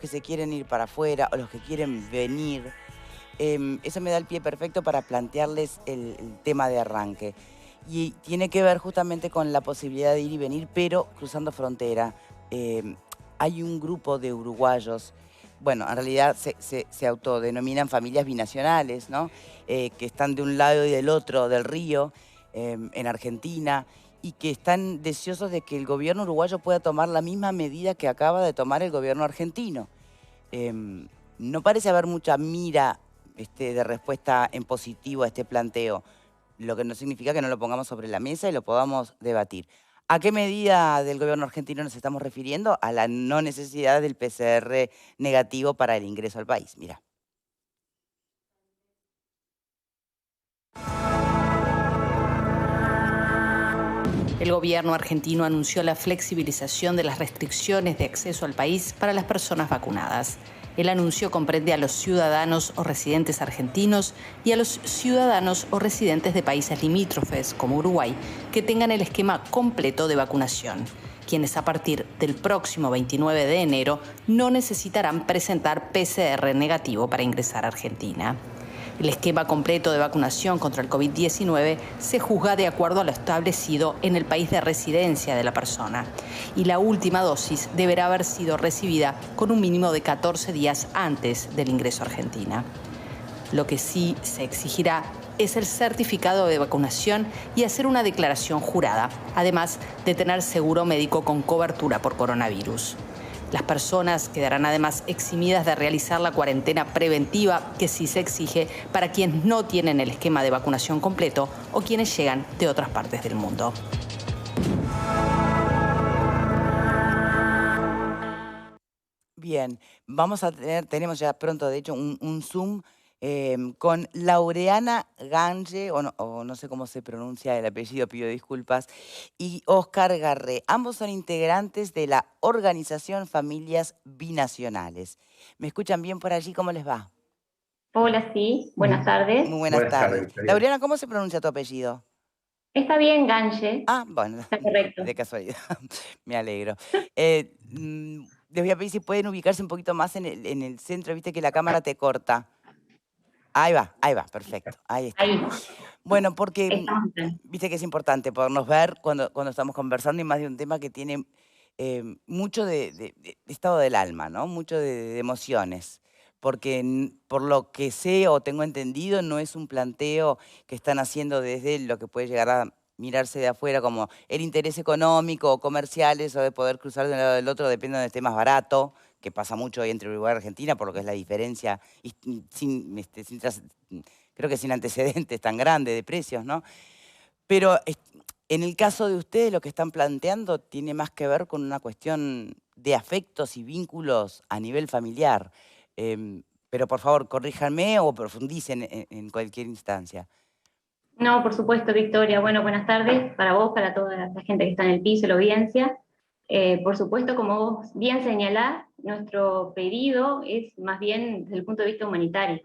que se quieren ir para afuera o los que quieren venir. Eso me da el pie perfecto para plantearles el tema de arranque. Y tiene que ver justamente con la posibilidad de ir y venir, pero cruzando frontera. Em, Hay un grupo de uruguayos, bueno, en realidad se autodenominan familias binacionales, ¿no? Que están de un lado y del otro del río, en Argentina, y que están deseosos de que el gobierno uruguayo pueda tomar la misma medida que acaba de tomar el gobierno argentino. Em, no parece haber mucha mira de respuesta en positivo a este planteo, lo que no significa que no lo pongamos sobre la mesa y lo podamos debatir. ¿A qué medida del gobierno argentino nos estamos refiriendo? A la no necesidad del PCR negativo para el ingreso al país. Mira. El gobierno argentino anunció la flexibilización de las restricciones de acceso al país para las personas vacunadas. El anuncio comprende a los ciudadanos o residentes argentinos y a los ciudadanos o residentes de países limítrofes, como Uruguay, que tengan el esquema completo de vacunación, quienes a partir del próximo 29 de enero no necesitarán presentar PCR negativo para ingresar a Argentina. El esquema completo de vacunación contra el COVID-19 se juzga de acuerdo a lo establecido en el país de residencia de la persona, y la última dosis deberá haber sido recibida con un mínimo de 14 días antes del ingreso a Argentina. Lo que sí se exigirá es el certificado de vacunación y hacer una declaración jurada, además de tener seguro médico con cobertura por coronavirus. Las personas quedarán además eximidas de realizar la cuarentena preventiva que sí se exige para quienes no tienen el esquema de vacunación completo o quienes llegan de otras partes del mundo. Bien, tenemos ya pronto, de hecho, un Zoom con Laureana Gange, o no sé cómo se pronuncia el apellido, pido disculpas, y Oscar Garré. Ambos son integrantes de la organización Familias Binacionales. ¿Me escuchan bien por allí? ¿Cómo les va? Hola, sí, buenas tardes. Muy buenas Buenas tardes, tardes. Victoria. Laureana, ¿cómo se pronuncia tu apellido? Está bien, Gange, Ah, bueno, está correcto. de casualidad, me alegro. Les voy a pedir si pueden ubicarse un poquito más en el centro, viste que la cámara te corta. Ahí va, perfecto, ahí está. Ahí, Bueno, porque estamos bien. viste que es importante podernos ver cuando estamos conversando y más de un tema que tiene mucho de estado del alma, ¿no? Mucho de emociones. Porque por lo que sé o tengo entendido, no es un planteo que están haciendo desde lo que puede llegar a mirarse de afuera como el interés económico o comerciales o de poder cruzar de un lado del otro, depende de donde esté más barato, que pasa mucho hoy entre Uruguay y Argentina, por lo que es la diferencia, y creo que sin antecedentes tan grandes de precios, ¿no? Pero en el caso de ustedes, lo que están planteando tiene más que ver con una cuestión de afectos y vínculos a nivel familiar. Pero por favor, corríjanme o profundicen en cualquier instancia. No, por supuesto, Victoria. Bueno, buenas tardes para vos, para toda la gente que está en el piso, la audiencia. Por supuesto, como vos bien señalás, nuestro pedido es más bien desde el punto de vista humanitario.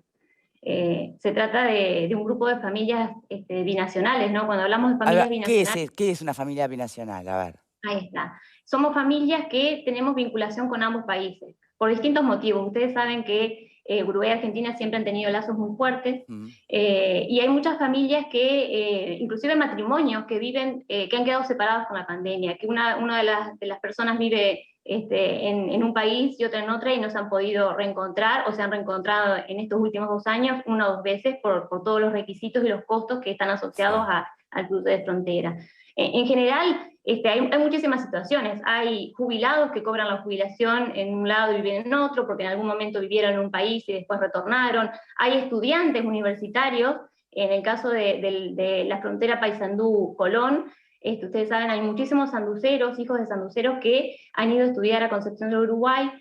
Se trata de un grupo de familias binacionales, ¿no? Cuando hablamos de A ver, familias binacionales, ¿qué es una familia binacional? A ver. ahí está. Somos familias que tenemos vinculación con ambos países, por distintos motivos. Ustedes saben que Uruguay y Argentina siempre han tenido lazos muy fuertes, y hay muchas familias que, inclusive matrimonios, que viven, que han quedado separados con la pandemia, que una de las personas vive en un país y otra en otra y no se han podido reencontrar o se han reencontrado en estos últimos 2 años una o dos veces por todos los requisitos y los costos que están asociados Sí. al cruce de frontera. En general, hay muchísimas situaciones. Hay jubilados que cobran la jubilación en un lado y viven en otro, porque en algún momento vivieron en un país y después retornaron. Hay estudiantes universitarios, en el caso de la frontera Paysandú-Colón, ustedes saben, hay muchísimos sanduceros, hijos de sanduceros, que han ido a estudiar a Concepción del Uruguay,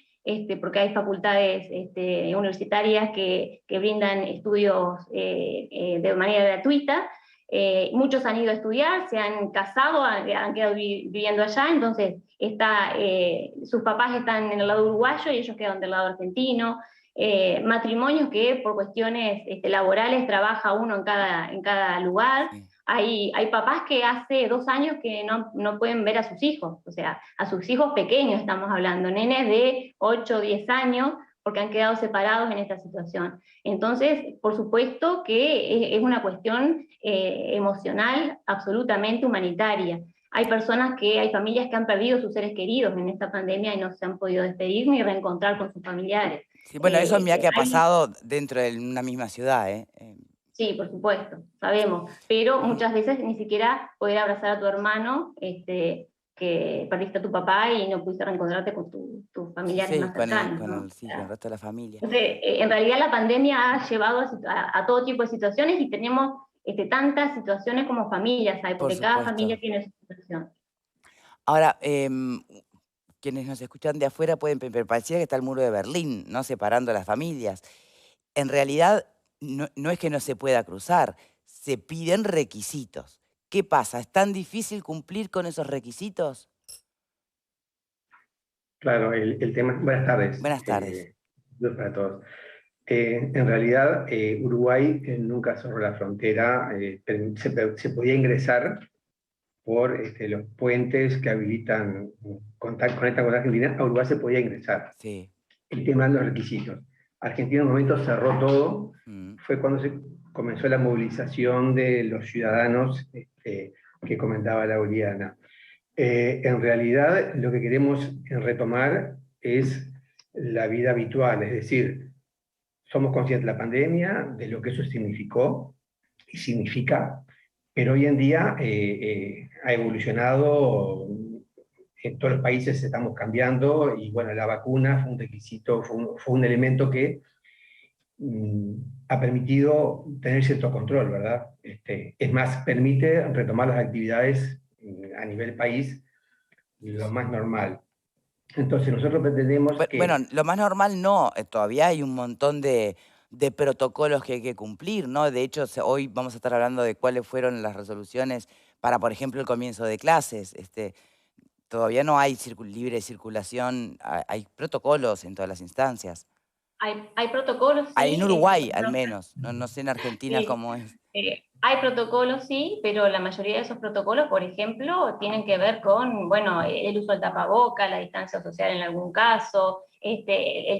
porque hay facultades universitarias que brindan estudios de manera gratuita. Muchos han ido a estudiar, se han casado, han quedado viviendo allá, entonces sus papás están en el lado uruguayo y ellos quedan del lado argentino. Matrimonios que por cuestiones laborales trabaja uno en cada lugar. Sí. hay papás que hace 2 años que no pueden ver a sus hijos, o sea, a sus hijos pequeños estamos hablando, nenes de 8 o 10 años, porque han quedado separados en esta situación. Entonces, por supuesto que es una cuestión emocional absolutamente humanitaria. Hay familias que han perdido sus seres queridos en esta pandemia y no se han podido despedir ni reencontrar con sus familiares. Sí, bueno, eso mira que ha Hay pasado dentro de una misma ciudad, ¿eh? Sí, por supuesto, sabemos, pero muchas veces ni siquiera poder abrazar a tu hermano, que perdiste a tu papá y no pudiste reencontrarte con tus Sí, familiares sí, más cercanos, ¿no? sí, con el resto de la familia. Entonces, en realidad la pandemia ha llevado a todo tipo de situaciones y tenemos tantas situaciones como familias hay, Por porque cada familia supuesto. tiene su situación. Ahora, quienes nos escuchan de afuera pueden parecía que está el muro de Berlín, ¿no? Separando a las familias. En realidad, no es que no se pueda cruzar, se piden requisitos. ¿Qué pasa? ¿Es tan difícil cumplir con esos requisitos? Claro, el tema, buenas tardes, Buenas tardes. saludos para todos. En realidad, Uruguay nunca cerró la frontera, se podía ingresar por los puentes que habilitan, conectan con Argentina, a Uruguay se podía ingresar. Sí. El tema de los requisitos. Argentina en un momento cerró todo, fue cuando se comenzó la movilización de los ciudadanos que comentaba Lauriana. En realidad, lo que queremos retomar es la vida habitual, es decir, somos conscientes de la pandemia, de lo que eso significó y significa, pero hoy en día ha evolucionado, en todos los países estamos cambiando y bueno, la vacuna fue un requisito, fue un elemento que ha permitido tener cierto control, ¿verdad? Es más, permite retomar las actividades a nivel país lo más normal. Entonces nosotros pretendemos que... Bueno, lo más normal no, todavía hay un montón de protocolos que hay que cumplir, ¿no? De hecho, hoy vamos a estar hablando de cuáles fueron las resoluciones para, por ejemplo, el comienzo de clases. Todavía no hay libre circulación, hay protocolos en todas las instancias. Hay protocolos, sí. En Uruguay, al menos. No sé en Argentina Sí, cómo es. hay protocolos, sí, pero la mayoría de esos protocolos, por ejemplo, tienen que ver con, bueno, el uso del tapaboca, la distancia social en algún caso, el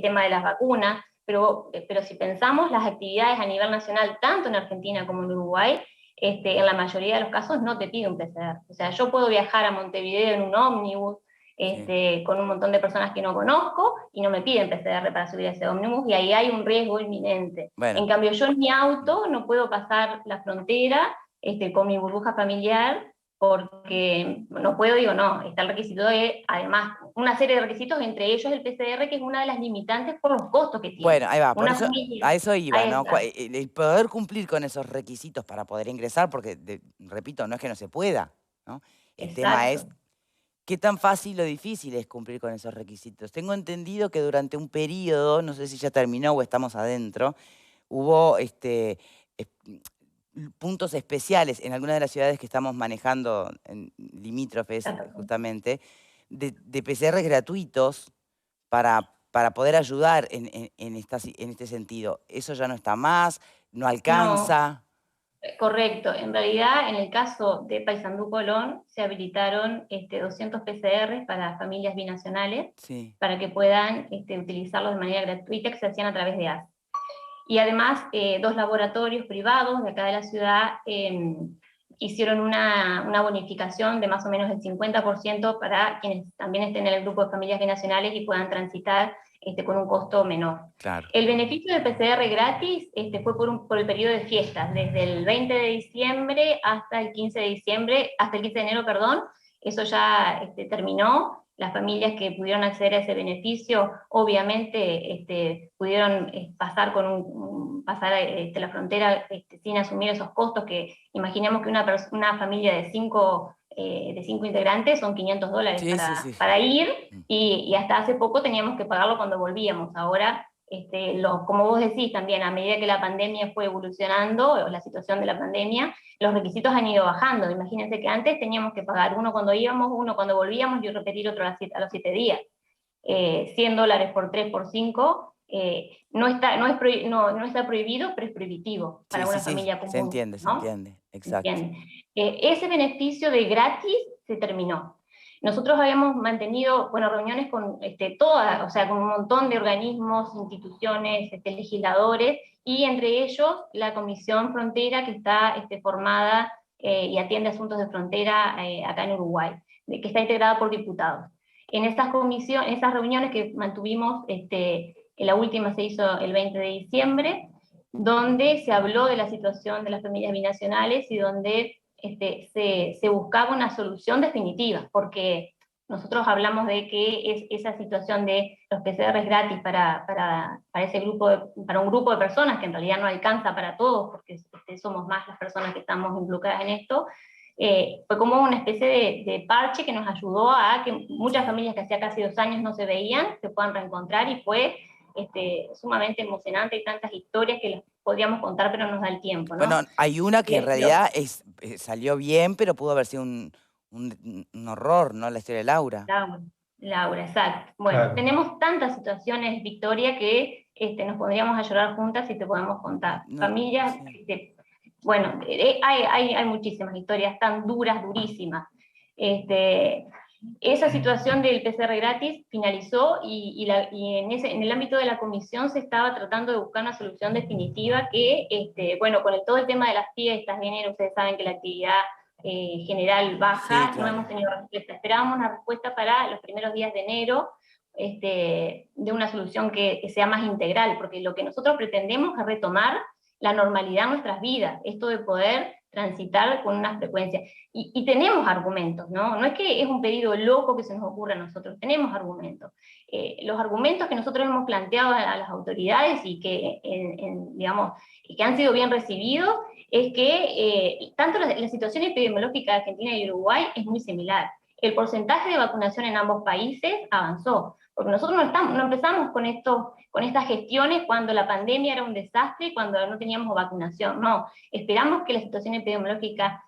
tema de las vacunas, pero si pensamos las actividades a nivel nacional, tanto en Argentina como en Uruguay, en la mayoría de los casos no te pide un PCR. O sea, yo puedo viajar a Montevideo en un ómnibus, con un montón de personas que no conozco y no me piden PCR para subir a ese ómnibus y ahí hay un riesgo inminente. Bueno. En cambio, yo en mi auto no puedo pasar la frontera con mi burbuja familiar porque no puedo, está el requisito de, además, una serie de requisitos, entre ellos el PCR, que es una de las limitantes por los costos que tiene. Bueno, ahí va, a eso iba, ahí ¿no? está. El poder cumplir con esos requisitos para poder ingresar, porque, repito, no es que no se pueda, ¿no? El tema es qué tan fácil o difícil es cumplir con esos requisitos. Tengo entendido que durante un periodo, no sé si ya terminó o estamos adentro, hubo puntos especiales en algunas de las ciudades que estamos manejando, en limítrofes justamente, de PCR gratuitos para poder ayudar en este sentido. Eso ya no está más, no alcanza. No. Correcto, en realidad en el caso de Paysandú Colón se habilitaron 200 PCR para familias binacionales, sí, para que puedan utilizarlos de manera gratuita, que se hacían a través de AS. Y además 2 laboratorios privados de acá de la ciudad hicieron una bonificación de más o menos el 50% para quienes también estén en el grupo de familias binacionales y puedan transitar con un costo menor. Claro. El beneficio del PCR gratis fue por el periodo de fiestas, desde el 20 de diciembre hasta el 15 de diciembre, hasta el 15 de enero, perdón. Eso ya terminó. Las familias que pudieron acceder a ese beneficio, obviamente pudieron pasar la frontera sin asumir esos costos, que imaginemos que una familia de 5 integrantes son $500 sí. para ir, y hasta hace poco teníamos que pagarlo cuando volvíamos. Ahora, como vos decís también, a medida que la pandemia fue evolucionando, o la situación de la pandemia, los requisitos han ido bajando. Imagínense que antes teníamos que pagar uno cuando íbamos, uno cuando volvíamos y repetir otro a los 7 días. $100 por 3 por 5 no está prohibido, pero es prohibitivo para una familia común. Se entiende, exacto. Ese beneficio de gratis se terminó. Nosotros habíamos mantenido, bueno, reuniones con todas, o sea, con un montón de organismos, instituciones, legisladores, y entre ellos la Comisión Frontera, que está formada y atiende asuntos de frontera acá en Uruguay, que está integrada por diputados. En esas reuniones que mantuvimos, la última se hizo el 20 de diciembre, donde se habló de la situación de las familias binacionales y donde se buscaba una solución definitiva, porque nosotros hablamos de que esa situación de los PCRs gratis para ese para un grupo de personas, que en realidad no alcanza para todos, porque somos más las personas que estamos involucradas en esto, fue como una especie de parche que nos ayudó a que muchas familias que hacía casi 2 años no se veían, se puedan reencontrar, y fue sumamente emocionante. Hay tantas historias que las podríamos contar, pero no nos da el tiempo, ¿no? Bueno, hay una que en realidad salió bien, pero pudo haber sido un horror, ¿no? La historia de Laura. Laura, exacto. Bueno, claro. Tenemos tantas situaciones, Victoria, que nos podríamos a llorar juntas y te podemos contar. Familias, bueno, hay muchísimas historias tan duras, durísimas. Esa situación del PCR gratis finalizó y en el ámbito de la comisión se estaba tratando de buscar una solución definitiva que, bueno, con todo el tema de las fiestas de enero, ustedes saben que la actividad general baja, sí, claro. No hemos tenido respuesta. Esperábamos una respuesta para los primeros días de enero, de una solución que sea más integral, porque lo que nosotros pretendemos es retomar la normalidad en nuestras vidas, esto de poder transitar con una frecuencia. Y tenemos argumentos, ¿no? No es que es un pedido loco que se nos ocurra a nosotros, tenemos argumentos. Los argumentos que nosotros hemos planteado a las autoridades y que, digamos, que han sido bien recibidos, es que tanto la situación epidemiológica de Argentina y Uruguay es muy similar. El porcentaje de vacunación en ambos países avanzó, porque nosotros no empezamos con estas gestiones cuando la pandemia era un desastre y cuando no teníamos vacunación, no. Esperamos que la situación epidemiológica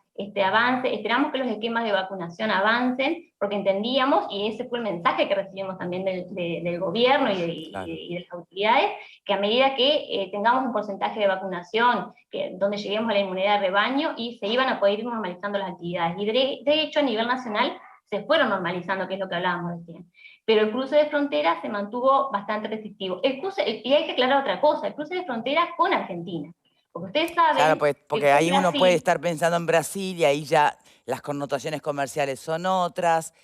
avance, esperamos que los esquemas de vacunación avancen, porque entendíamos, y ese fue el mensaje que recibimos también del gobierno y de las autoridades, que a medida que tengamos un porcentaje de vacunación, donde lleguemos a la inmunidad de rebaño, y se iban a poder ir normalizando las actividades. Y de hecho, a nivel nacional, se fueron normalizando, que es lo que hablábamos recién. Pero el cruce de frontera se mantuvo bastante restrictivo. Y hay que aclarar otra cosa, el cruce de frontera con Argentina. Porque ustedes saben... Claro, pues, porque ahí uno puede estar pensando en Brasil y ahí ya las connotaciones comerciales son otras.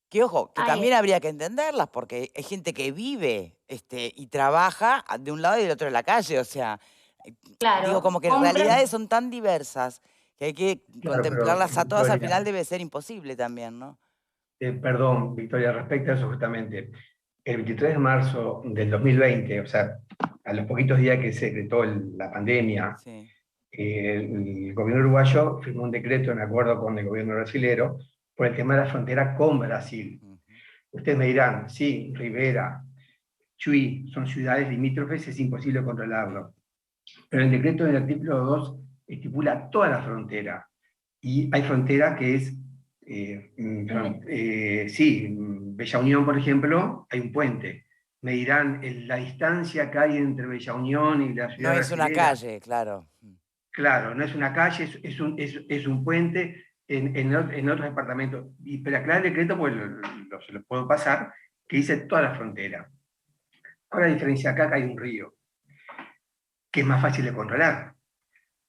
Que ojo, que también habría que entenderlas, porque hay gente que vive y trabaja de un lado y del otro de la calle. O sea, claro, digo, como que las realidades son tan diversas que hay que contemplarlas a todas, al final debe ser imposible también, ¿no? Perdón, Victoria, respecto a eso justamente. El 23 de marzo del 2020, o sea, a los poquitos días que se decretó la pandemia, sí. El gobierno uruguayo firmó un decreto en acuerdo con el gobierno brasilero por el tema de la frontera con Brasil. Ustedes me dirán, sí, Rivera, Chuy, son ciudades limítrofes, es imposible controlarlo. Pero el decreto del artículo 2 estipula toda la frontera. Y hay frontera que es... sí, Bella Unión, por ejemplo, hay un puente. Me dirán, la distancia que hay entre Bella Unión y la ciudad. No es una calle, claro. Claro, no es una calle, es un puente en otros departamentos. Pero acá el decreto, pues se lo puedo pasar, que dice toda la frontera. Ahora la diferencia acá que hay un río, que es más fácil de controlar.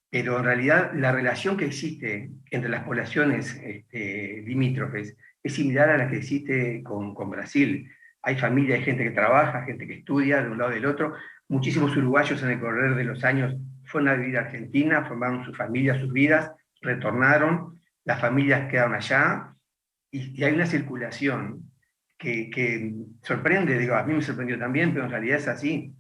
Pero en realidad la relación que existe entre las poblaciones limítrofes es similar a la que existe con Brasil. Hay familia, hay gente que trabaja, gente que estudia de un lado y del otro. Muchísimos uruguayos en el correr de los años fueron a vivir a Argentina, formaron sus familias, sus vidas, retornaron, las familias quedaron allá, y hay una circulación que sorprende, digo, a mí me sorprendió también, pero en realidad es así,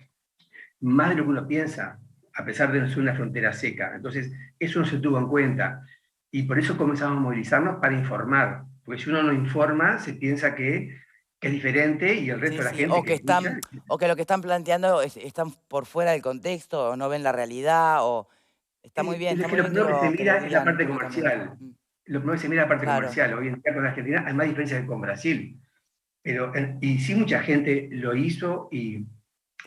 más de lo que uno piensa, a pesar de no ser una frontera seca. Entonces, eso no se tuvo en cuenta. Y por eso comenzamos a movilizarnos para informar. Porque si uno no informa, se piensa que es diferente y el resto de la gente... O que lo que están planteando están por fuera del contexto, o no ven la realidad, o... Está muy bien. Lo primero que se mira es la parte comercial. Lo primero que se mira es la parte comercial. Hoy en día con Argentina hay más diferencias que con Brasil. Y sí, mucha gente lo hizo y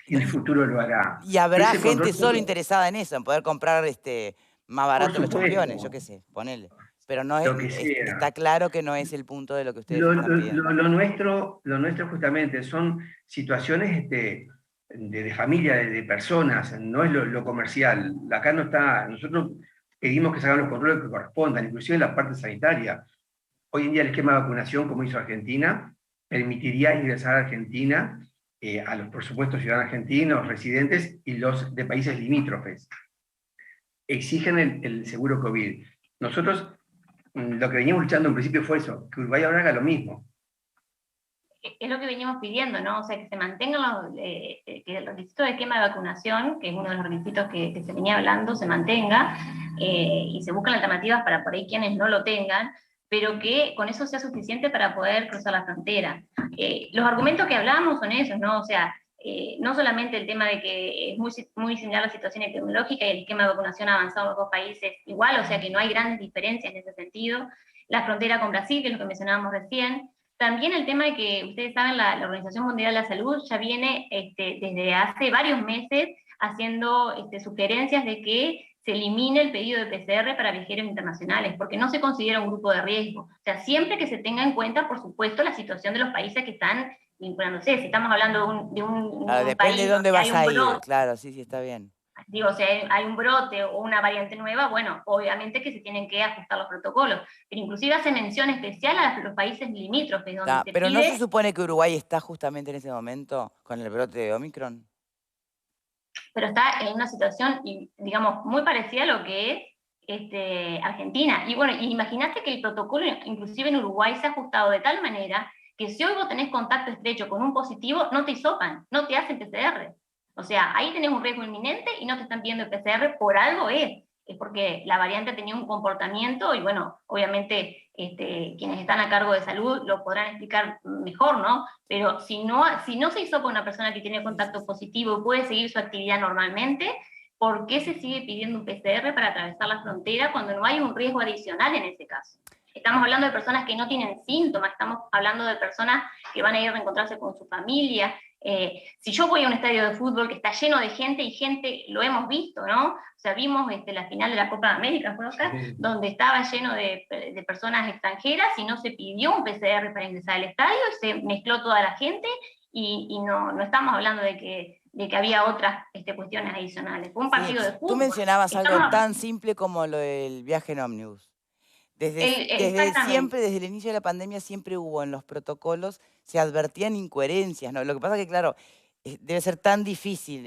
en el futuro lo hará. Y habrá Ese gente control solo interesada en eso, en poder comprar más por barato los championes, yo supuesto, qué sé, ponele. Pero no lo que está sea. claro que no es el punto de lo que ustedes Lo, están lo- pidiendo. lo nuestro justamente son situaciones de familia, de personas, no es lo comercial. Acá no está, nosotros pedimos que se hagan los controles que correspondan, inclusive en la parte sanitaria. Hoy en día el esquema de vacunación, como hizo Argentina, permitiría ingresar a Argentina a los, por supuesto, ciudadanos argentinos, residentes y los de países limítrofes. Exigen el seguro COVID. Nosotros lo que veníamos luchando en principio fue eso, que Uruguay ahora haga lo mismo. Es lo que venimos pidiendo, ¿no? O sea, que se mantengan que el requisito de esquema de vacunación, que es uno de los requisitos que se venía hablando, se mantenga, y se buscan alternativas para por ahí quienes no lo tengan, pero que con eso sea suficiente para poder cruzar la frontera. Los argumentos que hablamos son esos, ¿no? O sea, no solamente el tema de que es muy similar la situación epidemiológica y el esquema de vacunación ha avanzado en los dos países igual, o sea que no hay grandes diferencias en ese sentido. La frontera con Brasil, que es lo que mencionábamos recién. También el tema de que, ustedes saben, la Organización Mundial de la Salud ya viene desde hace varios meses haciendo sugerencias de que se elimine el pedido de PCR para viajeros internacionales, porque no se considera un grupo de riesgo. O sea, siempre que se tenga en cuenta, por supuesto, la situación de los países que están vinculándose. Si estamos hablando de un Depende de país dónde donde hay vas un a ir, brote, claro, sí, está bien. digo, si hay un brote o una variante nueva, bueno, obviamente que se tienen que ajustar los protocolos, pero inclusive hace mención especial a los países limítrofes, donde se Pero ¿no se pide, supone que Uruguay está justamente en ese momento con el brote de Omicron? pero está en una situación, digamos, muy parecida a lo que es Argentina. Y bueno, imagínate que el protocolo, inclusive en Uruguay, se ha ajustado de tal manera que si hoy vos tenés contacto estrecho con un positivo, no te hisopan, no te hacen PCR. O sea, ahí tenés un riesgo inminente y no te están pidiendo el PCR, por algo es porque la variante tenía un comportamiento y bueno, obviamente quienes están a cargo de salud lo podrán explicar mejor, ¿no? Pero si no se hizo con una persona que tiene contacto positivo y puede seguir su actividad normalmente, ¿por qué se sigue pidiendo un PCR para atravesar la frontera cuando no hay un riesgo adicional en ese caso? Estamos hablando de personas que no tienen síntomas, estamos hablando de personas que van a ir a reencontrarse con su familia. Si yo voy a un estadio de fútbol que está lleno de gente y gente, lo hemos visto, ¿no? O sea, vimos la final de la Copa de América, ¿fue acá? Sí. Donde estaba lleno de personas extranjeras y no se pidió un PCR para ingresar al estadio, se mezcló toda la gente y no estamos hablando de que había otras cuestiones adicionales. Fue un partido de fútbol. Tú mencionabas algo tan simple como lo del viaje en ómnibus. Desde siempre, desde el inicio de la pandemia, siempre hubo en los protocolos, se advertían incoherencias, ¿no? Lo que pasa es que, claro, debe ser tan difícil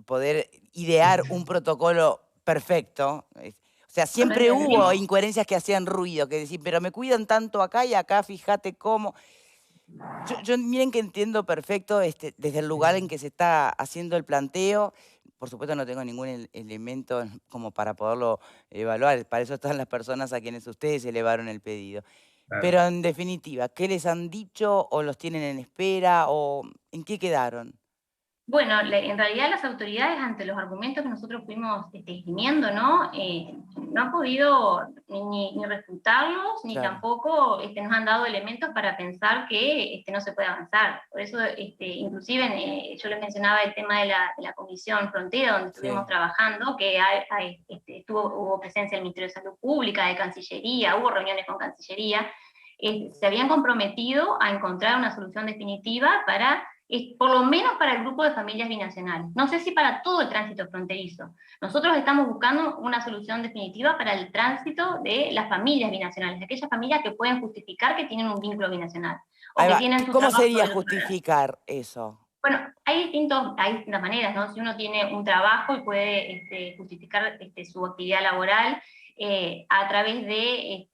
poder idear un protocolo perfecto. O sea, siempre hubo incoherencias que hacían ruido, que decir, pero me cuidan tanto acá y acá, fíjate cómo. Yo miren que entiendo perfecto desde el lugar en que se está haciendo el planteo. Por supuesto no tengo ningún elemento como para poderlo evaluar. Para eso están las personas a quienes ustedes elevaron el pedido. Claro. Pero en definitiva, ¿qué les han dicho o los tienen en espera o en qué quedaron? Bueno, en realidad las autoridades, ante los argumentos que nosotros fuimos esgrimiendo, ¿no? No han podido ni refutarlos, ni claro. Tampoco nos han dado elementos para pensar que no se puede avanzar. Por eso, inclusive, yo les mencionaba el tema de la Comisión Frontera, donde estuvimos trabajando, que hubo presencia del Ministerio de Salud Pública, de Cancillería, hubo reuniones con Cancillería, se habían comprometido a encontrar una solución definitiva para por lo menos para el grupo de familias binacionales. No sé si para todo el tránsito fronterizo. Nosotros estamos buscando una solución definitiva para el tránsito de las familias binacionales, de aquellas familias que pueden justificar que tienen un vínculo binacional. O que tienen su ¿Cómo sería justificar eso? Bueno, hay distintas maneras, ¿no? Si uno tiene un trabajo y puede justificar su actividad laboral, a través de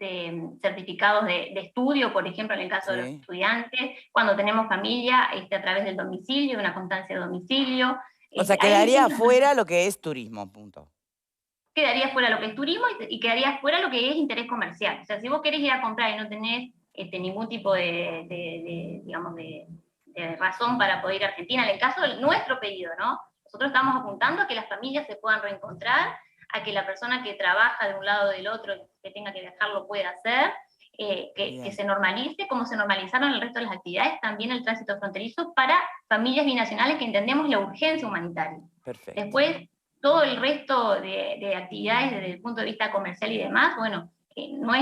certificados de estudio, por ejemplo, en el caso de los estudiantes, cuando tenemos familia, a través del domicilio, una constancia de domicilio. O sea, quedaría fuera lo que es turismo, punto. Quedaría fuera lo que es turismo y quedaría fuera lo que es interés comercial. O sea, si vos querés ir a comprar y no tenés ningún tipo digamos, de razón para poder ir a Argentina, en el caso de nuestro pedido, ¿no? Nosotros estamos apuntando a que las familias se puedan reencontrar, a que la persona que trabaja de un lado o del otro, que tenga que viajar, lo pueda hacer, que se normalice, como se normalizaron el resto de las actividades, también el tránsito fronterizo para familias binacionales que entendemos la urgencia humanitaria. Perfecto. Después, todo el resto de actividades desde el punto de vista comercial y demás, bueno, no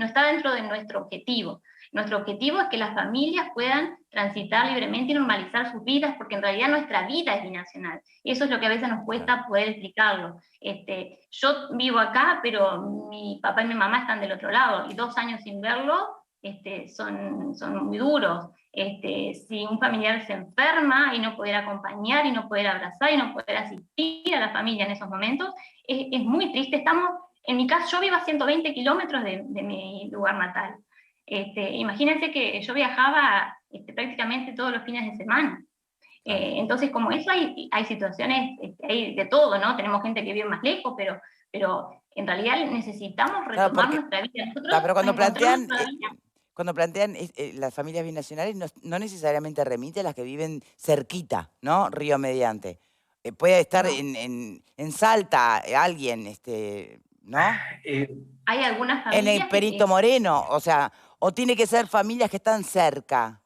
está dentro de nuestro objetivo. Nuestro objetivo es que las familias puedan transitar libremente y normalizar sus vidas, porque en realidad nuestra vida es binacional. Y eso es lo que a veces nos cuesta poder explicarlo. Yo vivo acá, pero mi papá y mi mamá están del otro lado, y 2 años sin verlo son muy duros. Si un familiar se enferma y no poder acompañar, y no poder abrazar, y no poder asistir a la familia en esos momentos, es muy triste. En mi caso, yo vivo a 120 kilómetros de mi lugar natal. Imagínense que yo viajaba prácticamente todos los fines de semana. Entonces, como eso hay situaciones, hay de todo, ¿no? Tenemos gente que vive más lejos, pero en realidad necesitamos retomar nuestra vida. Nosotros pero cuando plantean las familias binacionales, no necesariamente remite a las que viven cerquita, ¿no? Río mediante. Puede estar en Salta alguien, ¿no? Hay algunas familias en el Perito Moreno, o tiene que ser familias que están cerca.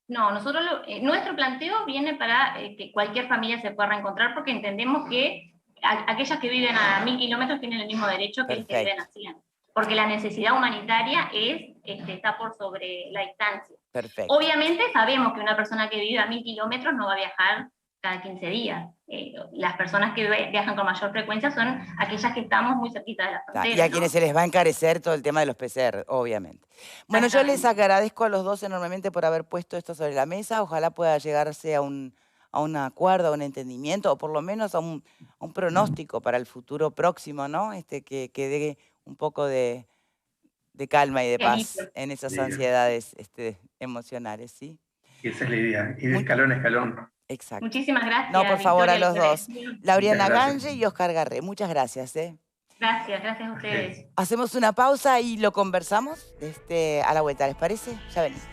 No, nuestro planteo viene para que cualquier familia se pueda reencontrar, porque entendemos que aquellas que viven a 1000 kilómetros tienen el mismo derecho que los que viven a 100. Porque la necesidad humanitaria está por sobre la distancia. Perfecto. Obviamente sabemos que una persona que vive a 1000 kilómetros no va a viajar cada 15 días. Las personas que viajan con mayor frecuencia son aquellas que estamos muy cerquita de la frontera. Y a quienes se les va a encarecer todo el tema de los PCR, obviamente. Bueno, yo les agradezco a los dos enormemente por haber puesto esto sobre la mesa. Ojalá pueda llegarse a un acuerdo, a un entendimiento, o por lo menos a un pronóstico para el futuro próximo, ¿no? Que dé un poco de calma y de paz en esas ansiedades emocionales, ¿sí? Y esa es la idea, ir de escalón a escalón. Exacto. Muchísimas gracias. No, por favor, Victoria, a los dos. Lauriana Gange y Oscar Garré. Muchas gracias. Gracias a ustedes. Hacemos una pausa y lo conversamos a la vuelta, ¿les parece? Ya venimos.